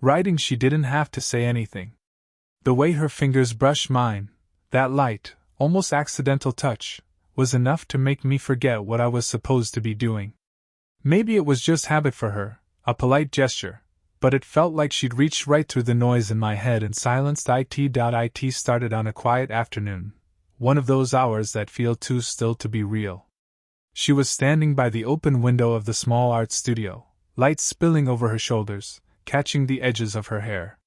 Writing she didn't have to say anything. The way her fingers brushed mine, that light, almost accidental touch, was enough to make me forget what I was supposed to be doing. Maybe it was just habit for her, a polite gesture, but it felt like she'd reached right through the noise in my head and silenced it. It started on a quiet afternoon, one of those hours that feel too still to be real. She was standing by the open window of the small art studio, light spilling over her shoulders, catching the edges of her hair.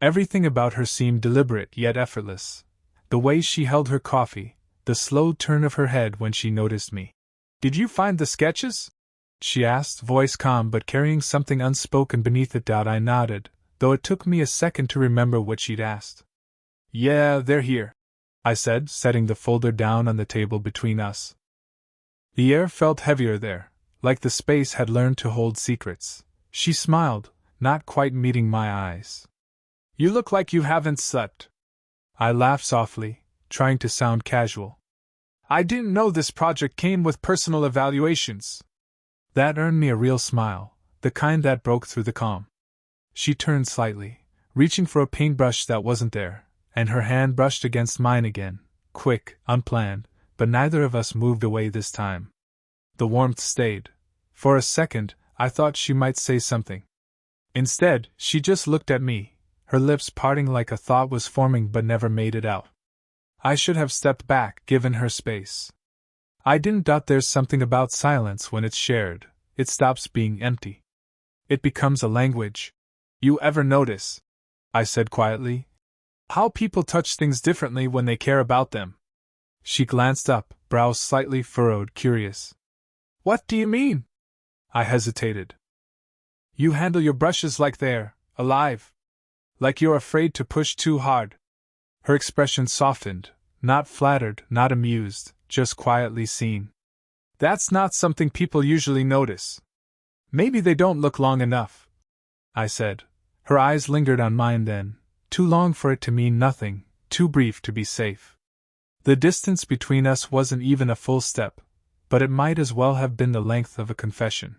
Everything about her seemed deliberate yet effortless. The way she held her coffee, the slow turn of her head when she noticed me. "Did you find the sketches?" she asked, voice calm but carrying something unspoken beneath it. I nodded, though it took me a second to remember what she'd asked. "Yeah, they're here," I said, setting the folder down on the table between us. The air felt heavier there, like the space had learned to hold secrets. She smiled, not quite meeting my eyes. "You look like you haven't slept." I laughed softly, trying to sound casual. "I didn't know this project came with personal evaluations." That earned me a real smile, the kind that broke through the calm. She turned slightly, reaching for a paintbrush that wasn't there, and her hand brushed against mine again, quick, unplanned, but neither of us moved away this time. The warmth stayed. For a second, I thought she might say something. Instead, she just looked at me, her lips parting like a thought was forming but never made it out. I should have stepped back, given her space. I didn't doubt there's something about silence when it's shared, it stops being empty. It becomes a language. "You ever notice," I said quietly, "how people touch things differently when they care about them?" She glanced up, brows slightly furrowed, curious. "What do you mean?" I hesitated. "You handle your brushes like they're alive. Like you're afraid to push too hard." Her expression softened, not flattered, not amused, just quietly seen. "That's not something people usually notice. Maybe they don't look long enough," I said. Her eyes lingered on mine then, too long for it to mean nothing, too brief to be safe. The distance between us wasn't even a full step, but it might as well have been the length of a confession.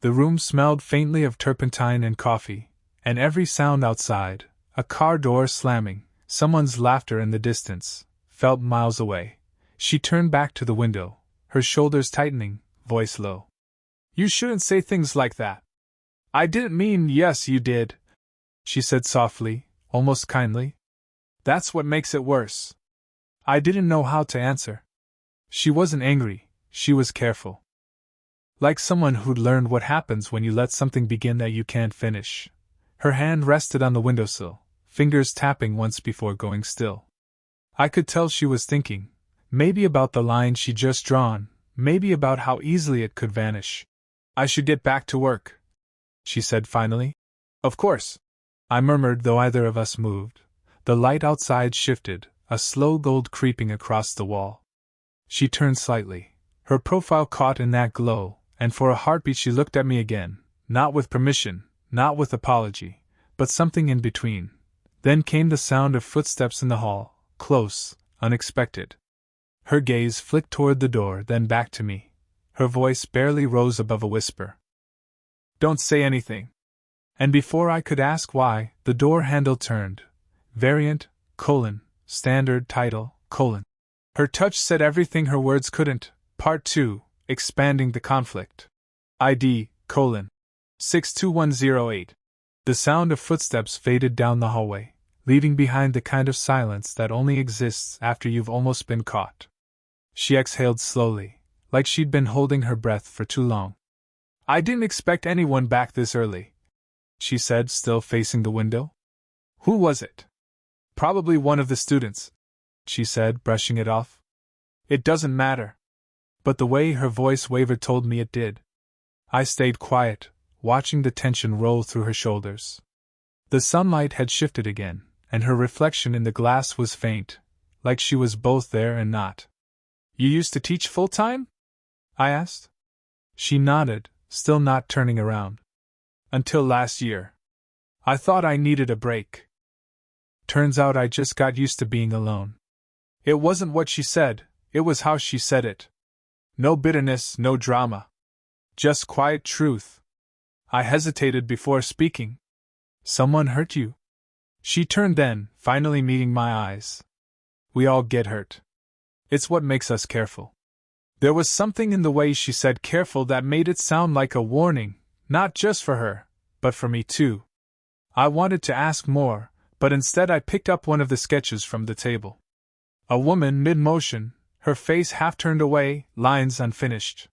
The room smelled faintly of turpentine and coffee, and every sound outside, a car door slamming, someone's laughter in the distance, felt miles away. She turned back to the window, her shoulders tightening, voice low. "You shouldn't say things like that." "I didn't mean yes, you did," she said softly, almost kindly. "That's what makes it worse." I didn't know how to answer. She wasn't angry, she was careful. Like someone who'd learned what happens when you let something begin that you can't finish. Her hand rested on the windowsill, fingers tapping once before going still. I could tell she was thinking, maybe about the line she'd just drawn, maybe about how easily it could vanish. "I should get back to work," she said finally. "Of course," I murmured, though either of us moved. The light outside shifted, a slow gold creeping across the wall. She turned slightly, her profile caught in that glow, and for a heartbeat she looked at me again, not with permission, not with apology, but something in between. Then came the sound of footsteps in the hall, close, unexpected. Her gaze flicked toward the door, then back to me. Her voice barely rose above a whisper. "Don't say anything." And before I could ask why, the door handle turned. Variant, standard title, Her touch said everything her words couldn't. Part 2, expanding the conflict. ID, 62108. The sound of footsteps faded down the hallway, leaving behind the kind of silence that only exists after you've almost been caught. She exhaled slowly, like she'd been holding her breath for too long. "I didn't expect anyone back this early," she said, still facing the window. "Who was it?" "Probably one of the students," she said, brushing it off. "It doesn't matter." But the way her voice wavered told me it did. I stayed quiet, watching the tension roll through her shoulders. The sunlight had shifted again, and her reflection in the glass was faint, like she was both there and not. "You used to teach full-time?" I asked. She nodded, still not turning around. "Until last year. I thought I needed a break. Turns out I just got used to being alone." It wasn't what she said, it was how she said it. No bitterness, no drama. Just quiet truth. I hesitated before speaking. Someone hurt you? She turned then, finally meeting my eyes. We all get hurt. It's what makes us careful. There was something in the way she said careful that made it sound like a warning, not just for her, but for me too. I wanted to ask more, but instead I picked up one of the sketches from the table. A woman mid-motion, her face half turned away, lines unfinished.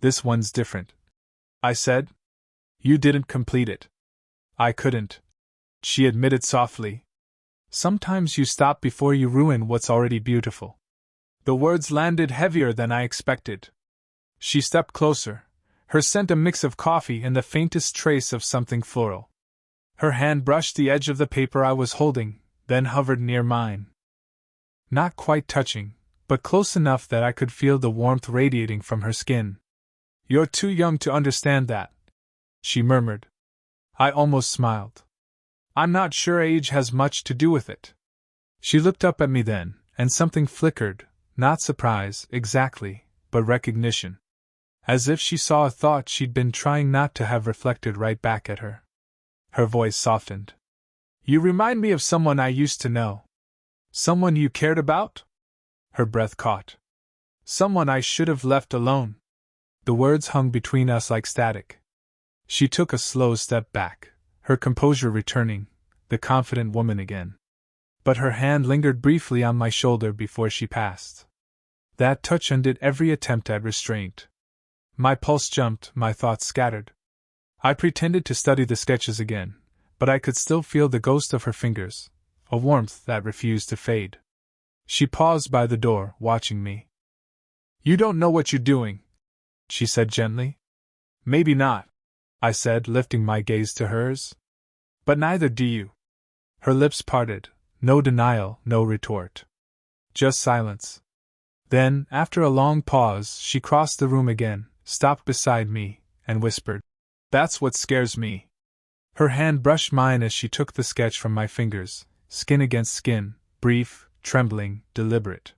This one's different, I said. You didn't complete it. I couldn't, she admitted softly. Sometimes you stop before you ruin what's already beautiful. The words landed heavier than I expected. She stepped closer, her scent a mix of coffee and the faintest trace of something floral. Her hand brushed the edge of the paper I was holding, then hovered near mine. Not quite touching, but close enough that I could feel the warmth radiating from her skin. You're too young to understand that, she murmured. I almost smiled. I'm not sure age has much to do with it. She looked up at me then, and something flickered, not surprise, exactly, but recognition. As if she saw a thought she'd been trying not to have reflected right back at her. Her voice softened. You remind me of someone I used to know. Someone you cared about? Her breath caught. Someone I should have left alone. The words hung between us like static. She took a slow step back, her composure returning, the confident woman again. But her hand lingered briefly on my shoulder before she passed. That touch undid every attempt at restraint. My pulse jumped, my thoughts scattered. I pretended to study the sketches again, but I could still feel the ghost of her fingers, a warmth that refused to fade. She paused by the door, watching me. You don't know what you're doing, she said gently. Maybe not, I said, lifting my gaze to hers. But neither do you. Her lips parted, no denial, no retort. Just silence. Then, after a long pause, she crossed the room again, stopped beside me, and whispered, That's what scares me. Her hand brushed mine as she took the sketch from my fingers, skin against skin, brief, trembling, deliberate.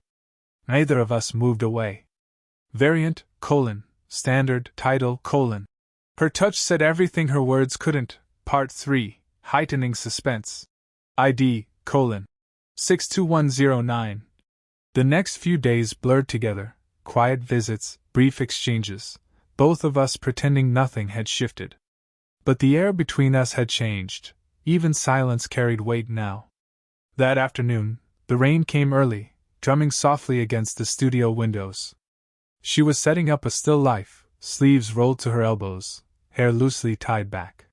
Neither of us moved away. Variant, standard, title, Her touch said everything her words couldn't. Part 3, heightening suspense. ID, 62109. The next few days blurred together, quiet visits, brief exchanges, both of us pretending nothing had shifted. But the air between us had changed, even silence carried weight now. That afternoon, the rain came early, drumming softly against the studio windows. She was setting up a still life, sleeves rolled to her elbows, hair loosely tied back.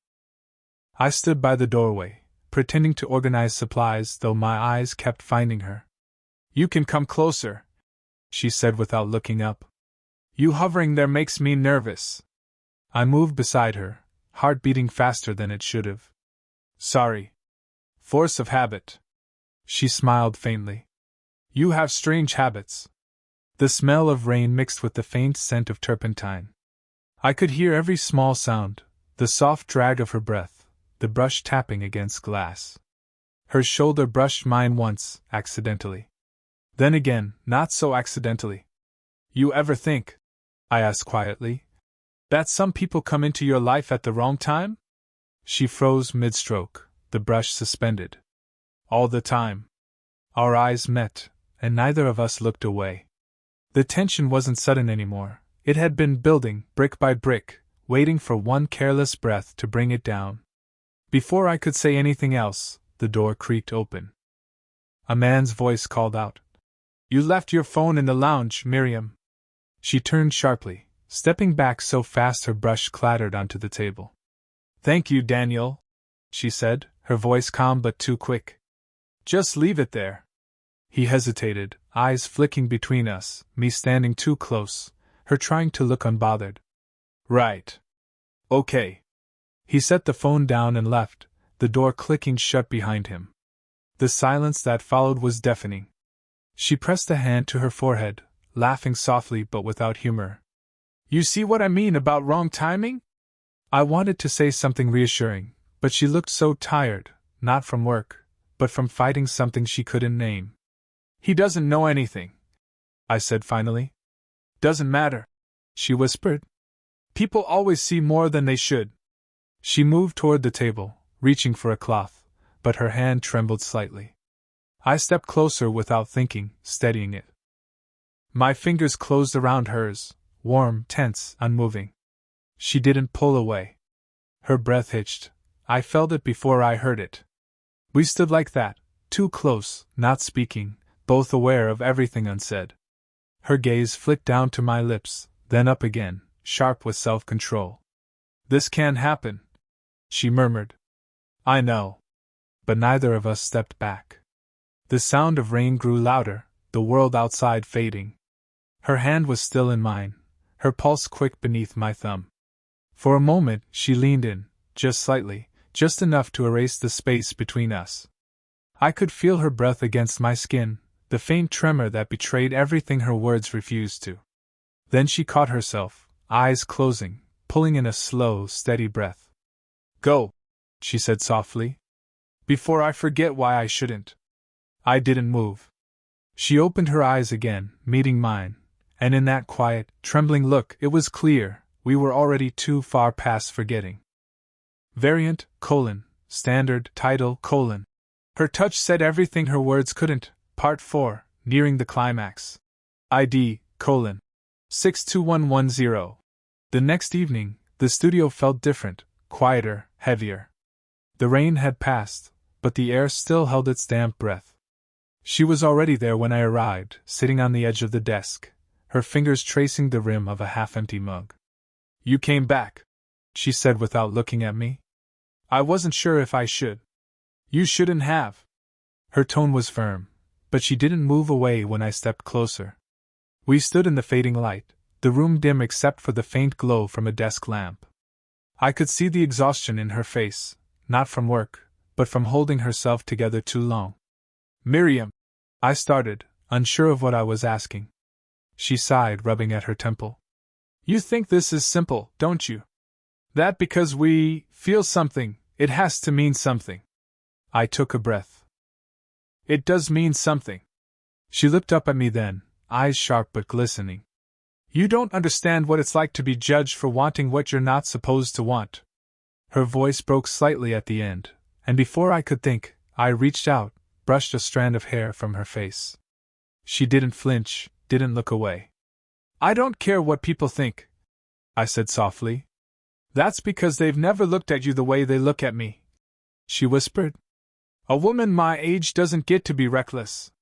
I stood by the doorway, pretending to organize supplies, though my eyes kept finding her. You can come closer, she said without looking up. You hovering there makes me nervous. I moved beside her, heart beating faster than it should have. Sorry. Force of habit. She smiled faintly. You have strange habits. The smell of rain mixed with the faint scent of turpentine. I could hear every small sound, the soft drag of her breath, the brush tapping against glass. Her shoulder brushed mine once, accidentally. Then again, not so accidentally. You ever think, I asked quietly, that some people come into your life at the wrong time? She froze mid-stroke, the brush suspended. All the time. Our eyes met, and neither of us looked away. The tension wasn't sudden anymore. It had been building, brick by brick, waiting for one careless breath to bring it down. Before I could say anything else, the door creaked open. A man's voice called out, You left your phone in the lounge, Miriam. She turned sharply, stepping back so fast her brush clattered onto the table. Thank you, Daniel, she said, her voice calm but too quick. Just leave it there. He hesitated, eyes flicking between us, me standing too close, her trying to look unbothered. Right. Okay. He set the phone down and left, the door clicking shut behind him. The silence that followed was deafening. She pressed a hand to her forehead, laughing softly but without humor. You see what I mean about wrong timing? I wanted to say something reassuring, but she looked so tired, not from work, but from fighting something she couldn't name. He doesn't know anything, I said finally. Doesn't matter, she whispered. People always see more than they should. She moved toward the table, reaching for a cloth, but her hand trembled slightly. I stepped closer without thinking, steadying it. My fingers closed around hers, warm, tense, unmoving. She didn't pull away. Her breath hitched. I felt it before I heard it. We stood like that, too close, not speaking, both aware of everything unsaid. Her gaze flicked down to my lips, then up again, sharp with self-control. "This can't happen," she murmured. "I know." But neither of us stepped back. The sound of rain grew louder, the world outside fading. Her hand was still in mine, her pulse quick beneath my thumb. For a moment, she leaned in, just slightly, just enough to erase the space between us. I could feel her breath against my skin, the faint tremor that betrayed everything her words refused to. Then she caught herself, eyes closing, pulling in a slow, steady breath. "Go," she said softly. "Before I forget why I shouldn't." I didn't move. She opened her eyes again, meeting mine, and in that quiet, trembling look it was clear we were already too far past forgetting. Variant, standard, title, Her touch said everything her words couldn't. Part 4, nearing the climax. ID, 62110. The next evening, the studio felt different, quieter, heavier. The rain had passed, but the air still held its damp breath. She was already there when I arrived, sitting on the edge of the desk, her fingers tracing the rim of a half-empty mug. "You came back," she said without looking at me. "I wasn't sure if I should." "You shouldn't have." Her tone was firm, but she didn't move away when I stepped closer. We stood in the fading light, the room dim except for the faint glow from a desk lamp. I could see the exhaustion in her face, not from work, but from holding herself together too long. "Miriam," I started, unsure of what I was asking. She sighed, rubbing at her temple. "You think this is simple, don't you? That because we feel something, it has to mean something." I took a breath. "It does mean something." She looked up at me then, eyes sharp but glistening. "You don't understand what it's like to be judged for wanting what you're not supposed to want." Her voice broke slightly at the end, and before I could think, I reached out, brushed a strand of hair from her face. She didn't flinch, didn't look away. "I don't care what people think," I said softly. "That's because they've never looked at you the way they look at me," she whispered. "A woman my age doesn't get to be reckless."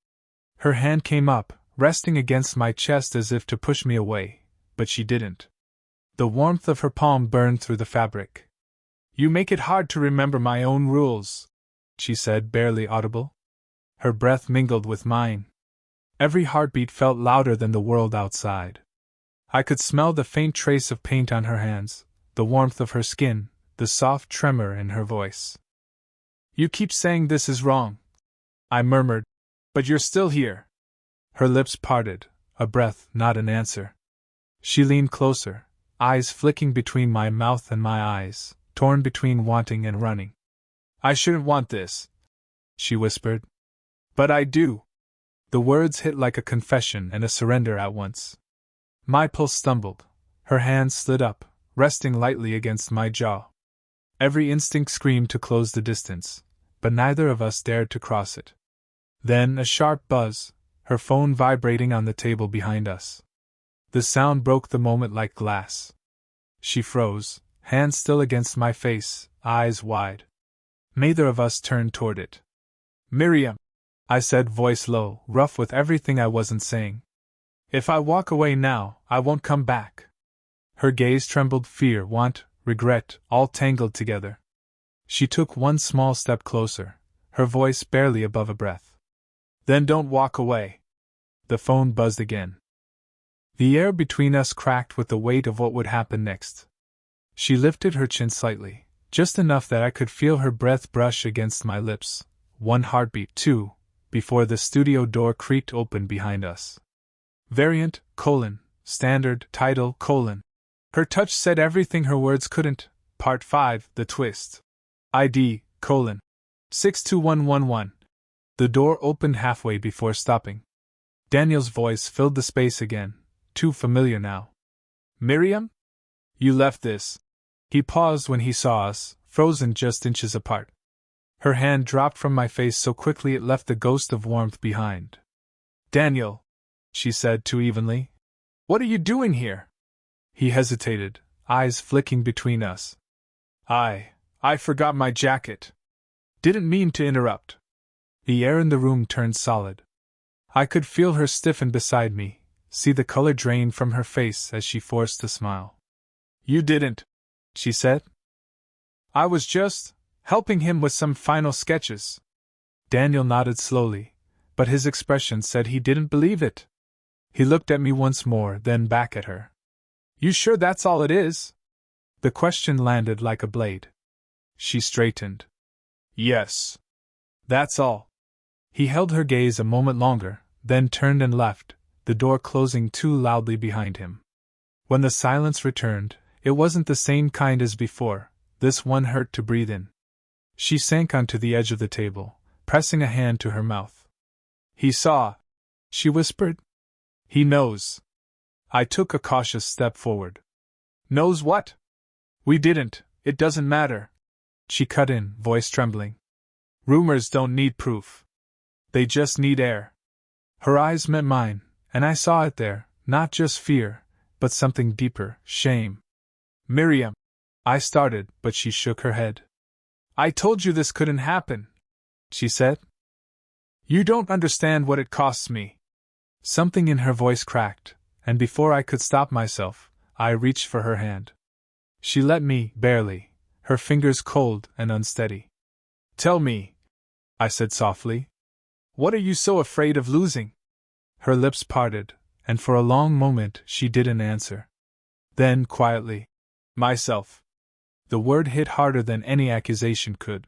Her hand came up, resting against my chest as if to push me away, but she didn't. The warmth of her palm burned through the fabric. "You make it hard to remember my own rules," she said, barely audible. Her breath mingled with mine. Every heartbeat felt louder than the world outside. I could smell the faint trace of paint on her hands, the warmth of her skin, the soft tremor in her voice. "You keep saying this is wrong," I murmured, "but you're still here." Her lips parted, a breath, not an answer. She leaned closer, eyes flicking between my mouth and my eyes, torn between wanting and running. "I shouldn't want this," she whispered. "But I do." The words hit like a confession and a surrender at once. My pulse stumbled. Her hand slid up, resting lightly against my jaw. Every instinct screamed to close the distance, but neither of us dared to cross it. Then a sharp buzz, her phone vibrating on the table behind us. The sound broke the moment like glass. She froze, hand still against my face, eyes wide. Neither of us turned toward it. "Miriam," I said, voice low, rough with everything I wasn't saying. "If I walk away now, I won't come back." Her gaze trembled, fear, want, regret, all tangled together. She took one small step closer, her voice barely above a breath. "Then don't walk away." The phone buzzed again. The air between us cracked with the weight of what would happen next. She lifted her chin slightly, just enough that I could feel her breath brush against my lips. One heartbeat, two, before the studio door creaked open behind us. Variant, standard, title, Her touch said everything her words couldn't. Part 5, the twist. ID, 62111. The door opened halfway before stopping. Daniel's voice filled the space again, too familiar now. "Miriam? You left this." He paused when he saw us, frozen just inches apart. Her hand dropped from my face so quickly it left the ghost of warmth behind. "Daniel," she said too evenly. "What are you doing here?" He hesitated, eyes flicking between us. I forgot my jacket." "Didn't mean to interrupt." The air in the room turned solid. I could feel her stiffen beside me, see the color drain from her face as she forced a smile. "You didn't," she said. "I was just helping him with some final sketches." Daniel nodded slowly, but his expression said he didn't believe it. He looked at me once more, then back at her. "You sure that's all it is?" The question landed like a blade. She straightened. "Yes. That's all." He held her gaze a moment longer, then turned and left, the door closing too loudly behind him. When the silence returned, it wasn't the same kind as before. This one hurt to breathe in. She sank onto the edge of the table, pressing a hand to her mouth. "He saw," she whispered. "He knows." I took a cautious step forward. "Knows what?" "We didn't, it doesn't matter," she cut in, voice trembling. "Rumors don't need proof. They just need air." Her eyes met mine, and I saw it there, not just fear, but something deeper, shame. "Miriam," I started, but she shook her head. "I told you this couldn't happen," she said. "You don't understand what it costs me." Something in her voice cracked, and before I could stop myself, I reached for her hand. She let me, barely, her fingers cold and unsteady. "Tell me," I said softly. "What are you so afraid of losing?" Her lips parted, and for a long moment she didn't answer. Then, quietly, "Myself." The word hit harder than any accusation could.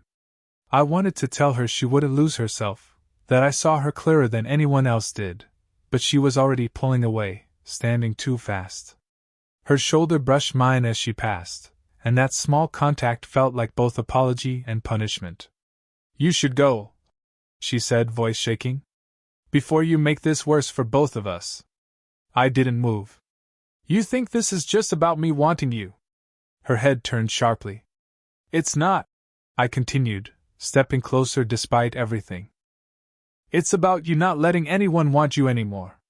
I wanted to tell her she wouldn't lose herself, that I saw her clearer than anyone else did, but she was already pulling away, standing too fast. Her shoulder brushed mine as she passed, and that small contact felt like both apology and punishment. "You should go," she said, voice shaking, "before you make this worse for both of us." I didn't move. "You think this is just about me wanting you?" Her head turned sharply. "It's not," I continued, stepping closer despite everything. "It's about you not letting anyone want you anymore."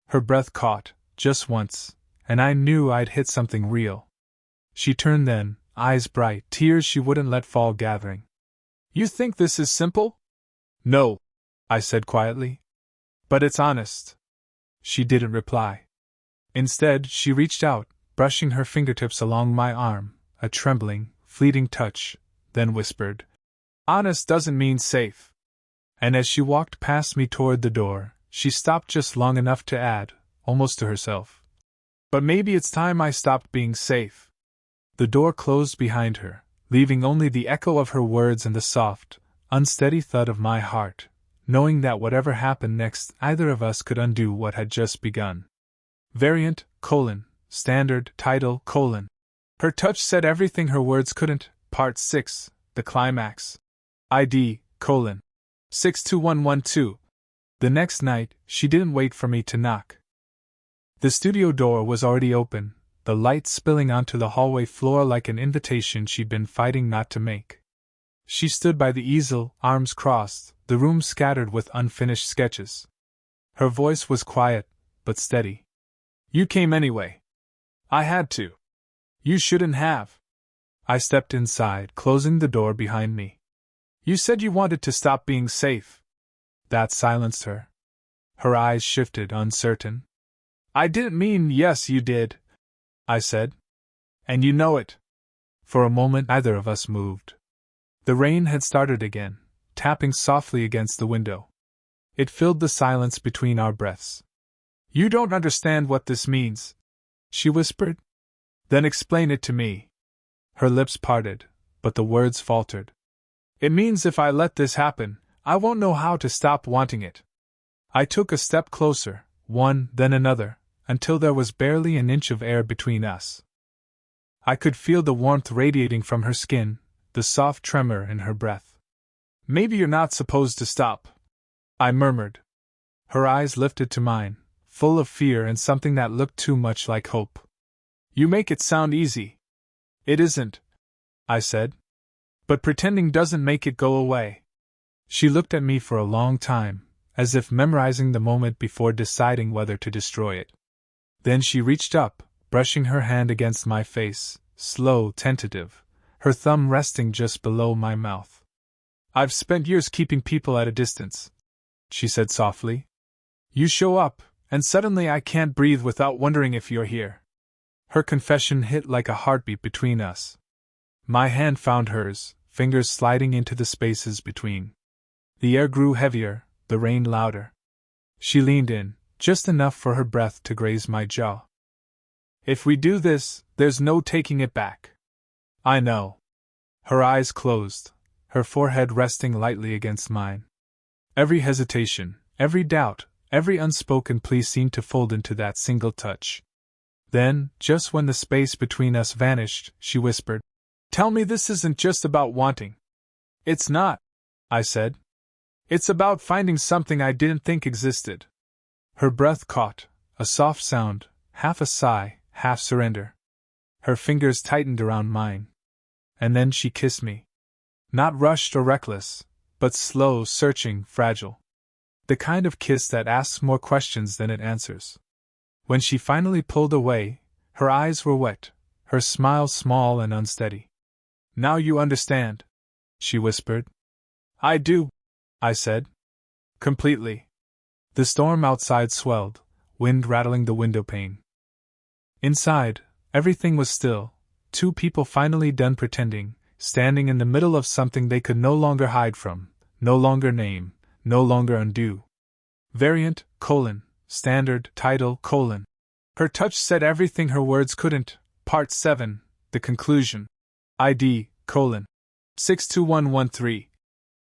Her breath caught, just once, and I knew I'd hit something real. She turned then, eyes bright, tears she wouldn't let fall gathering. "You think this is simple?" "No," I said quietly. "But it's honest." She didn't reply. Instead, she reached out, brushing her fingertips along my arm, a trembling, fleeting touch, then whispered, "Honest doesn't mean safe." And as she walked past me toward the door, she stopped just long enough to add, almost to herself, "But maybe it's time I stopped being safe." The door closed behind her, leaving only the echo of her words and the soft, unsteady thud of my heart, knowing that whatever happened next, either of us could undo what had just begun. Variant, standard, title, Her touch said everything her words couldn't. Part 6, the climax. ID, 62112. The next night, she didn't wait for me to knock. The studio door was already open, the light spilling onto the hallway floor like an invitation she'd been fighting not to make. She stood by the easel, arms crossed, the room scattered with unfinished sketches. Her voice was quiet, but steady. "You came anyway." "I had to." "You shouldn't have." I stepped inside, closing the door behind me. "You said you wanted to stop being safe." That silenced her. Her eyes shifted, uncertain. "I didn't mean yes, you did," I said. "And you know it." For a moment, neither of us moved. The rain had started again, tapping softly against the window. It filled the silence between our breaths. "You don't understand what this means," she whispered. "Then explain it to me." Her lips parted, but the words faltered. "It means if I let this happen, I won't know how to stop wanting it." I took a step closer, one, then another, until there was barely an inch of air between us. I could feel the warmth radiating from her skin, the soft tremor in her breath. "Maybe you're not supposed to stop," I murmured. Her eyes lifted to mine, full of fear and something that looked too much like hope. "You make it sound easy." "It isn't," I said. But pretending doesn't make it go away. She looked at me for a long time, as if memorizing the moment before deciding whether to destroy it. Then she reached up, brushing her hand against my face, slow, tentative, her thumb resting just below my mouth. I've spent years keeping people at a distance, she said softly. You show up, and suddenly I can't breathe without wondering if you're here. Her confession hit like a heartbeat between us. My hand found hers, fingers sliding into the spaces between. The air grew heavier, the rain louder. She leaned in, just enough for her breath to graze my jaw. If we do this, there's no taking it back. I know. Her eyes closed, her forehead resting lightly against mine. Every hesitation, every doubt, every unspoken plea seemed to fold into that single touch. Then, just when the space between us vanished, she whispered, "Tell me this isn't just about wanting." "It's not," I said. "It's about finding something I didn't think existed." Her breath caught, a soft sound, half a sigh, half surrender. Her fingers tightened around mine. And then she kissed me. Not rushed or reckless, but slow, searching, fragile. The kind of kiss that asks more questions than it answers. When she finally pulled away, her eyes were wet, her smile small and unsteady. "Now you understand," she whispered. "I do," I said. "Completely." The storm outside swelled, wind rattling the window pane. Inside, everything was still, two people finally done pretending, standing in the middle of something they could no longer hide from, no longer name, no longer undo. Variant, standard, title, Her touch said everything her words couldn't. Part 7, the conclusion. ID, 62113.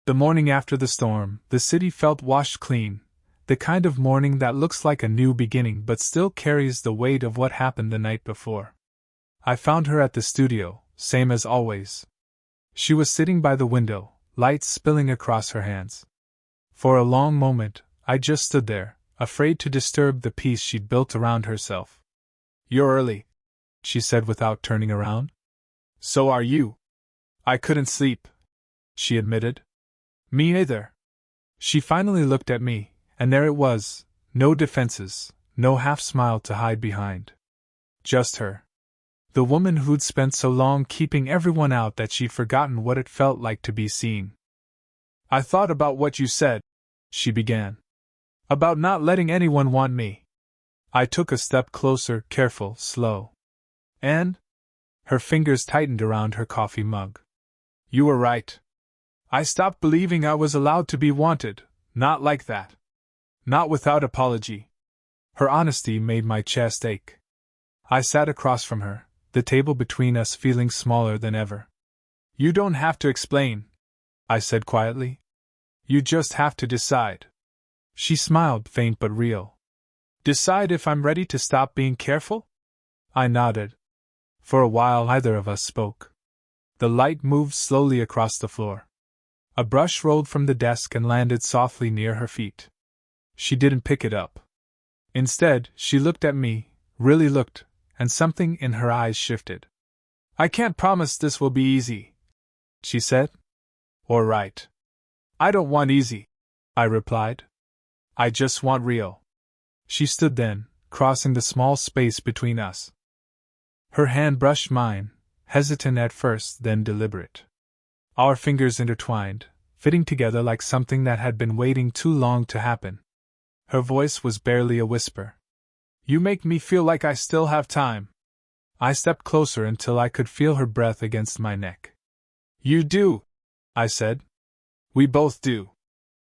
The morning after the storm, the city felt washed clean, the kind of morning that looks like a new beginning but still carries the weight of what happened the night before. I found her at the studio, same as always. She was sitting by the window, light spilling across her hands. For a long moment, I just stood there, afraid to disturb the peace she'd built around herself. "You're early," she said without turning around. "So are you." "I couldn't sleep," she admitted. "Me either." She finally looked at me, and there it was, no defenses, no half smile to hide behind. Just her. The woman who'd spent so long keeping everyone out that she'd forgotten what it felt like to be seen. "I thought about what you said," she began. "About not letting anyone want me." I took a step closer, careful, slow. "And?" Her fingers tightened around her coffee mug. "You were right. I stopped believing I was allowed to be wanted, not like that. Not without apology." Her honesty made my chest ache. I sat across from her, the table between us feeling smaller than ever. "You don't have to explain," I said quietly. "You just have to decide." She smiled, faint but real. "Decide if I'm ready to stop being careful?" I nodded. For a while neither of us spoke. The light moved slowly across the floor. A brush rolled from the desk and landed softly near her feet. She didn't pick it up. Instead, she looked at me, really looked, and something in her eyes shifted. "I can't promise this will be easy," she said. "Or right. I don't want easy," I replied. "I just want real." She stood then, crossing the small space between us. Her hand brushed mine, hesitant at first, then deliberate. Our fingers intertwined, fitting together like something that had been waiting too long to happen. Her voice was barely a whisper. "You make me feel like I still have time." I stepped closer until I could feel her breath against my neck. "You do," I said. "We both do."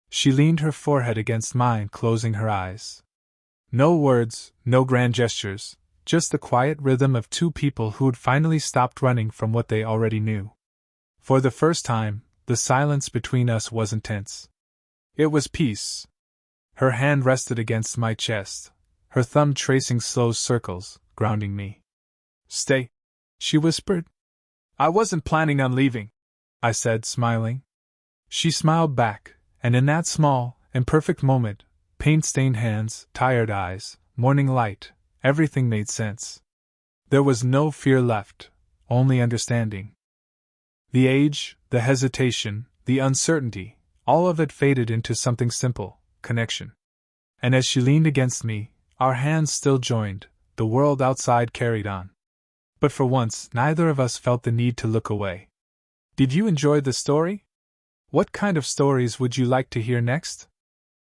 She leaned her forehead against mine, closing her eyes. No words, no grand gestures, just the quiet rhythm of two people who'd finally stopped running from what they already knew. For the first time, the silence between us wasn't tense. It was peace. Her hand rested against my chest, her thumb tracing slow circles, grounding me. "Stay," she whispered. "I wasn't planning on leaving," I said, smiling. She smiled back, and in that small, imperfect moment, paint-stained hands, tired eyes, morning light, everything made sense. There was no fear left, only understanding. The age, The hesitation, the uncertainty, all of it faded into something simple: connection. And as she leaned against me, our hands still joined, the world outside carried on. But for once, neither of us felt the need to look away. Did you enjoy the story? What kind of stories would you like to hear next?